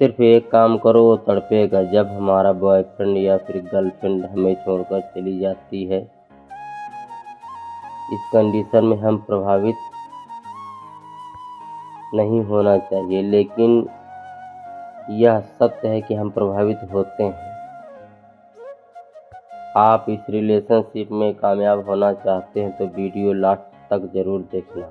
सिर्फ एक काम करो, वो तड़पेगा जब हमारा बॉयफ्रेंड या फिर गर्लफ्रेंड हमें छोड़कर चली जाती है। इस कंडीशन में हम प्रभावित नहीं होना चाहिए, लेकिन यह सत्य है कि हम प्रभावित होते हैं। आप इस रिलेशनशिप में कामयाब होना चाहते हैं तो वीडियो लास्ट तक जरूर देखना।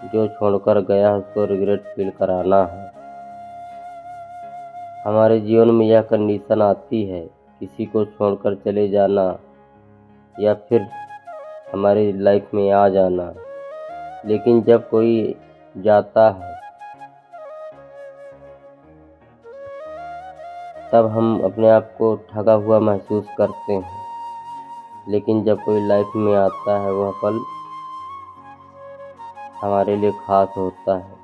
जो छोड़कर गया उसको रिग्रेट फील कराना है। हमारे जीवन में यह कंडीशन आती है, किसी को छोड़कर चले जाना या फिर हमारी लाइफ में आ जाना। लेकिन जब कोई जाता है तब हम अपने आप को ठगा हुआ महसूस करते हैं, लेकिन जब कोई लाइफ में आता है वह पल हमारे लिए खास होता है।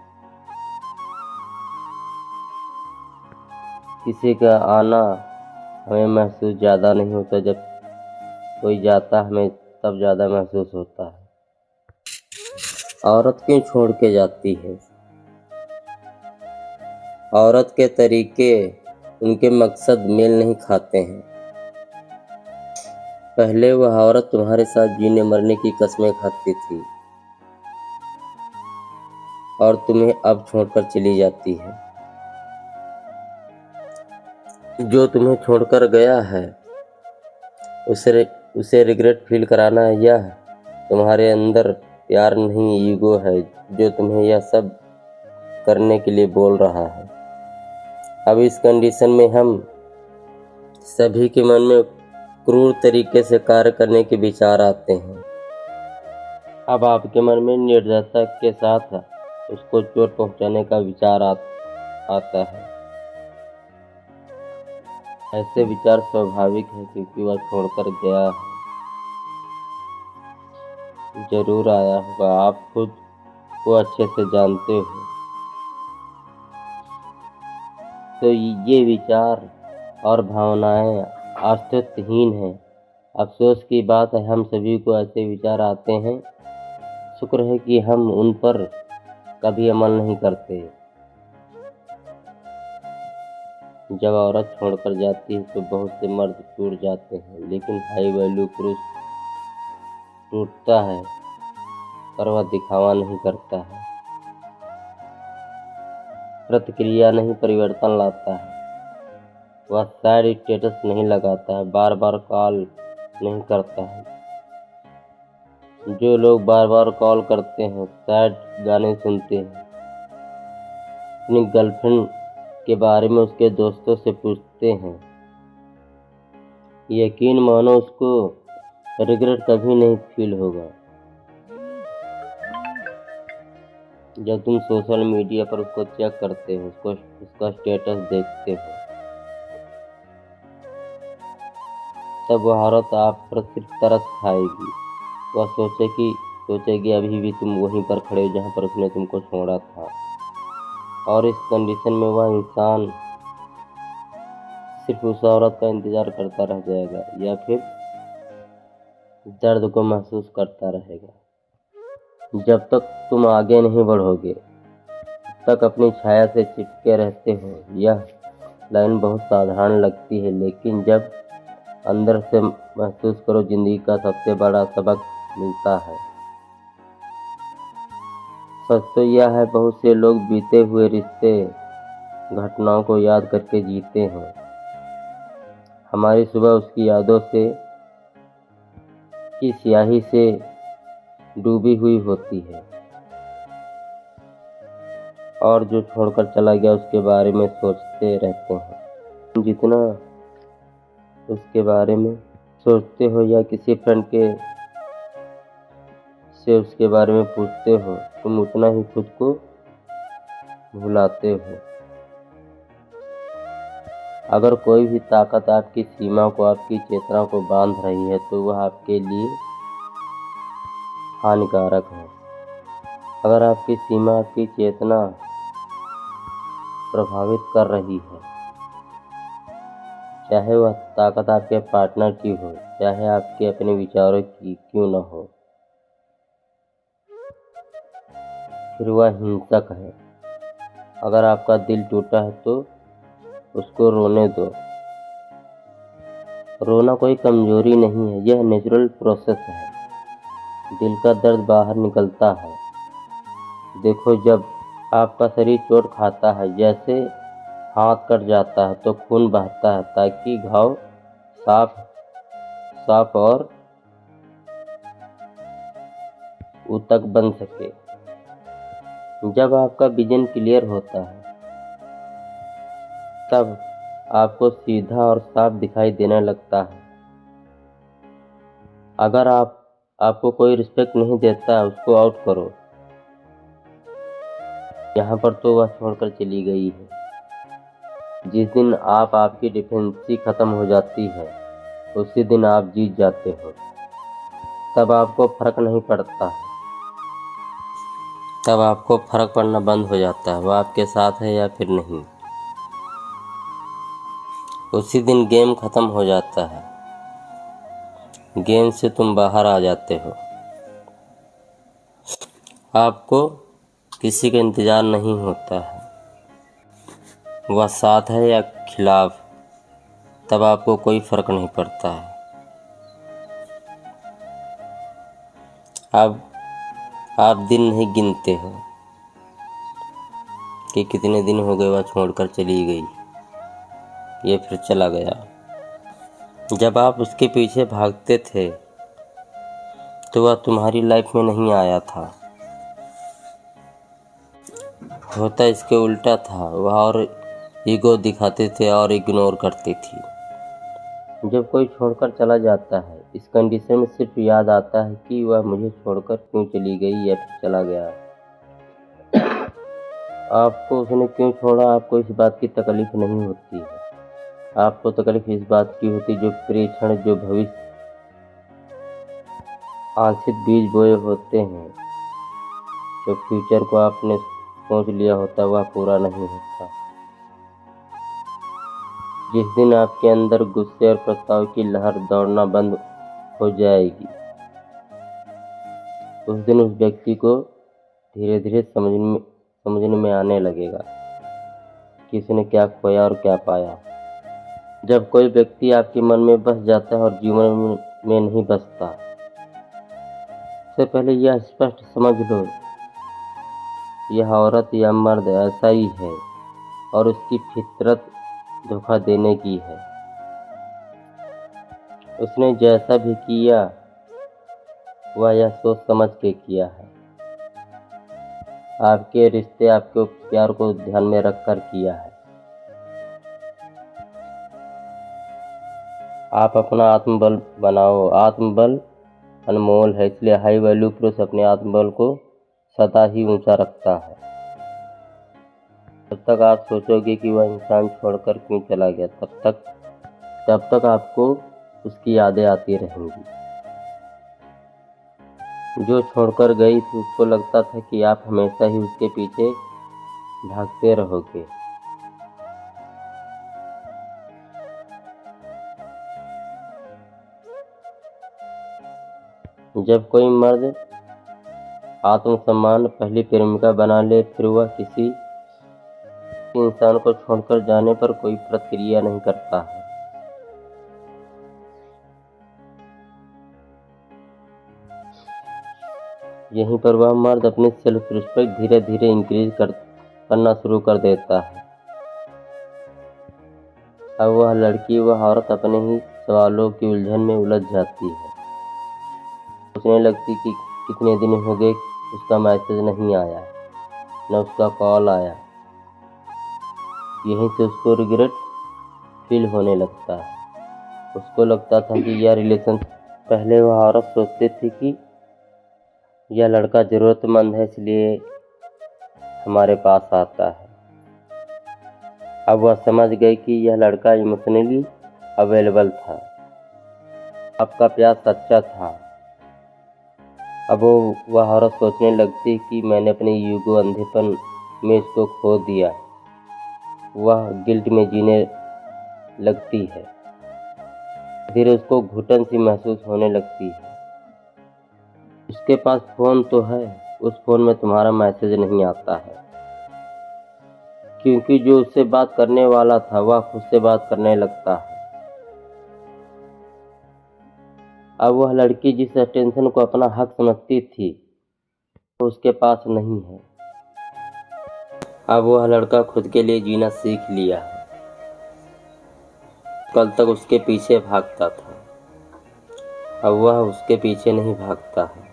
किसी का आना हमें महसूस ज़्यादा नहीं होता, जब कोई जाता हमें तब ज़्यादा महसूस होता है। औरत क्यों छोड़ के जाती है? औरत के तरीके उनके मकसद मेल नहीं खाते हैं। पहले वह औरत तुम्हारे साथ जीने मरने की कस्में खाती थी और तुम्हें अब छोड़कर चली जाती है। जो तुम्हें छोड़कर गया है उसे रिग्रेट फील कराना है। यह तुम्हारे अंदर प्यार नहीं, ईगो है जो तुम्हें यह सब करने के लिए बोल रहा है। अब इस कंडीशन में हम सभी के मन में क्रूर तरीके से कार्य करने के विचार आते हैं। अब आपके मन में निर्दयता के साथ उसको चोट पहुंचाने का विचार आता है। ऐसे विचार स्वाभाविक है क्योंकि वह छोड़कर गया है, जरूर आया होगा। आप खुद को अच्छे से जानते हो। तो ये विचार और भावनाएं अस्तित्वहीन हैं। अफसोस की बात है, हम सभी को ऐसे विचार आते हैं। शुक्र है कि हम उन पर कभी अमल नहीं करते। जब औरत छोड़कर जाती है तो बहुत से मर्द टूट जाते हैं, लेकिन हाई वैल्यू पुरुष टूटता है पर वह दिखावा नहीं करता है, प्रतिक्रिया नहीं परिवर्तन लाता है। वह सैड स्टेटस नहीं लगाता है, बार बार कॉल नहीं करता है। जो लोग बार बार कॉल करते हैं, सैड गाने सुनते हैं, अपनी गर्लफ्रेंड के बारे में उसके दोस्तों से पूछते हैं, यकीन मानो उसको रिग्रेट कभी नहीं फील होगा। जब तुम सोशल मीडिया पर उसको चेक करते हो, उसका स्टेटस देखते हो, तब वह औरत आप पर सिर्फ तरस खाएगी। वह सोचेगी अभी भी तुम वहीं पर खड़े हो जहाँ पर उसने तुमको छोड़ा था। और इस कंडीशन में वह इंसान सिर्फ उस औरत का इंतजार करता रह जाएगा या फिर दर्द को महसूस करता रहेगा। जब तक तुम आगे नहीं बढ़ोगे तब तक अपनी छाया से चिपके रहते हो। यह लाइन बहुत साधारण लगती है, लेकिन जब अंदर से महसूस करो, जिंदगी का सबसे बड़ा सबक मिलता है। सच तो यह है, बहुत से लोग बीते हुए रिश्ते, घटनाओं को याद करके जीते हैं। हमारी सुबह उसकी यादों से की स्याही से डूबी हुई होती है और जो छोड़कर चला गया उसके बारे में सोचते रहते हैं। जितना उसके बारे में सोचते हो या किसी फ्रेंड से उसके बारे में पूछते हो, तुम उतना ही खुद को भुलाते हो। अगर कोई भी ताकत आपकी सीमा को, आपकी चेतना को बांध रही है तो वह आपके लिए हानिकारक है। अगर आपकी सीमा, आपकी चेतना प्रभावित कर रही है, चाहे वह ताकत आपके पार्टनर की हो, चाहे आपके अपने विचारों की क्यों न हो, फिर वह हिंसक है। अगर आपका दिल टूटा है तो उसको रोने दो। रोना कोई कमजोरी नहीं है, यह नेचुरल प्रोसेस है। दिल का दर्द बाहर निकलता है। देखो, जब आपका शरीर चोट खाता है, जैसे हाथ कट जाता है तो खून बहता है ताकि घाव साफ साफ और ऊतक बन सके। जब आपका विजन क्लियर होता है तब आपको सीधा और साफ दिखाई देने लगता है। अगर आपको कोई रिस्पेक्ट नहीं देता, उसको आउट करो। यहाँ पर तो वह छोड़कर चली गई है। जिस दिन आपकी डिफेंसी खत्म हो जाती है, उसी दिन आप जीत जाते हो। तब आपको फर्क नहीं पड़ता है। तब आपको फर्क पड़ना बंद हो जाता है, वो आपके साथ है या फिर नहीं। उसी दिन गेम खत्म हो जाता है। गेम से तुम बाहर आ जाते हो। आपको किसी का इंतजार नहीं होता है, वह साथ है या खिलाफ, तब आपको कोई फर्क नहीं पड़ता है। अब आप दिन नहीं गिनते हो कि कितने दिन हो गए वह छोड़कर चली गई, ये फिर चला गया। जब आप उसके पीछे भागते थे तो वह तुम्हारी लाइफ में नहीं आया था। होता इसके उल्टा था, वह और ईगो दिखाते थे और इग्नोर करती थी। जब कोई छोड़कर चला जाता है, इस कंडीशन में सिर्फ याद आता है कि वह मुझे छोड़कर क्यों चली गई या फिर चला गया। आपको उसने क्यों छोड़ा, आपको इस बात की तकलीफ नहीं होती है। आपको तकलीफ इस बात की होती जो प्रेक्षण, जो भविष्य आंशिक बीज बोए होते हैं, जो फ्यूचर को आपने सोच लिया होता वह पूरा नहीं होता। जिस दिन आपके अंदर गुस्से और पछतावे की लहर दौड़ना बंद हो जाएगी, उस दिन उस व्यक्ति को धीरे धीरे समझने में आने लगेगा कि उसने क्या खोया और क्या पाया। जब कोई व्यक्ति आपके मन में बस जाता है और जीवन में नहीं बसता, उससे पहले यह स्पष्ट समझ लो, यह औरत या मर्द ऐसा ही है और उसकी फितरत धोखा देने की है। उसने जैसा भी किया वह यह सोच समझ के किया है। आपके रिश्ते आपके प्यार को ध्यान में रखकर किया है। आप अपना आत्मबल बनाओ। आत्मबल अनमोल है, इसलिए हाई वैल्यू पुरुष अपने आत्मबल को सदा ही ऊंचा रखता है। जब तक आप सोचोगे कि वह इंसान छोड़कर क्यों चला गया, तब तक आपको उसकी यादें आती रहेंगी। जो छोड़कर गई थी उसको लगता था कि आप हमेशा ही उसके पीछे भागते रहोगे। जब कोई मर्द आत्मसम्मान पहली प्रेमिका बना ले, फिर वह किसी इंसान को छोड़कर जाने पर कोई प्रतिक्रिया नहीं करता है। यहीं पर वह मर्द अपनी सेल्फ रिस्पेक्ट धीरे धीरे इंक्रीज करना शुरू कर देता है। अब वह लड़की, वह औरत अपने ही सवालों की उलझन में उलझ जाती है। सोचने लगती कि कितने दिन हो गए उसका मैसेज नहीं आया, न उसका कॉल आया। यहीं से उसको रिग्रेट फील होने लगता है। उसको लगता था कि यह रिलेशन, पहले वह औरत सोचती थी कि यह लड़का ज़रूरतमंद है इसलिए हमारे पास आता है। अब वह समझ गई कि यह लड़का इमोशनली अवेलेबल था, आपका प्यार सच्चा था। अब वह औरत सोचने लगती कि मैंने अपने ईगो अंधेपन में इसको खो दिया। वह गिल्ट में जीने लगती है। धीरे उसको घुटन सी महसूस होने लगती है। उसके पास फ़ोन तो है, उस फ़ोन में तुम्हारा मैसेज नहीं आता है। क्योंकि जो उससे बात करने वाला था वह खुद से बात करने लगता है। अब वह लड़की जिस अटेंशन को अपना हक समझती थी वो उसके पास नहीं है। अब वह लड़का खुद के लिए जीना सीख लिया है। कल तक उसके पीछे भागता था, अब वह उसके पीछे नहीं भागता है।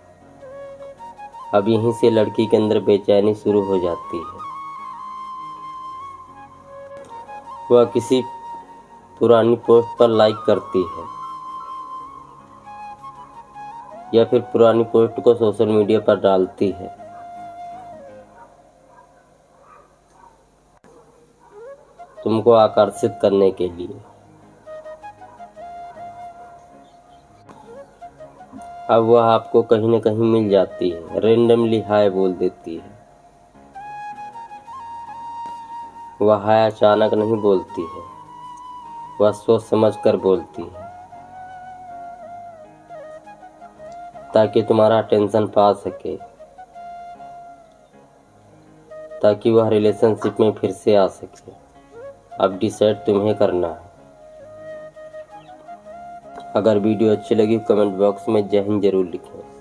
अब यहीं से लड़की के अंदर बेचैनी शुरू हो जाती है। वह किसी पुरानी पोस्ट पर लाइक करती है या फिर पुरानी पोस्ट को सोशल मीडिया पर डालती है। तुमको आकर्षित करने के लिए। अब वह आपको कहीं न कहीं मिल जाती है, रेंडमली हाय बोल देती है। वह हाय अचानक नहीं बोलती है, वह सोच समझ कर बोलती है ताकि तुम्हारा अटेंशन पा सके, ताकि वह रिलेशनशिप में फिर से आ सके। अब डिसाइड तुम्हें करना है। अगर वीडियो अच्छी लगी कमेंट बॉक्स में जय हिंद जरूर लिखें।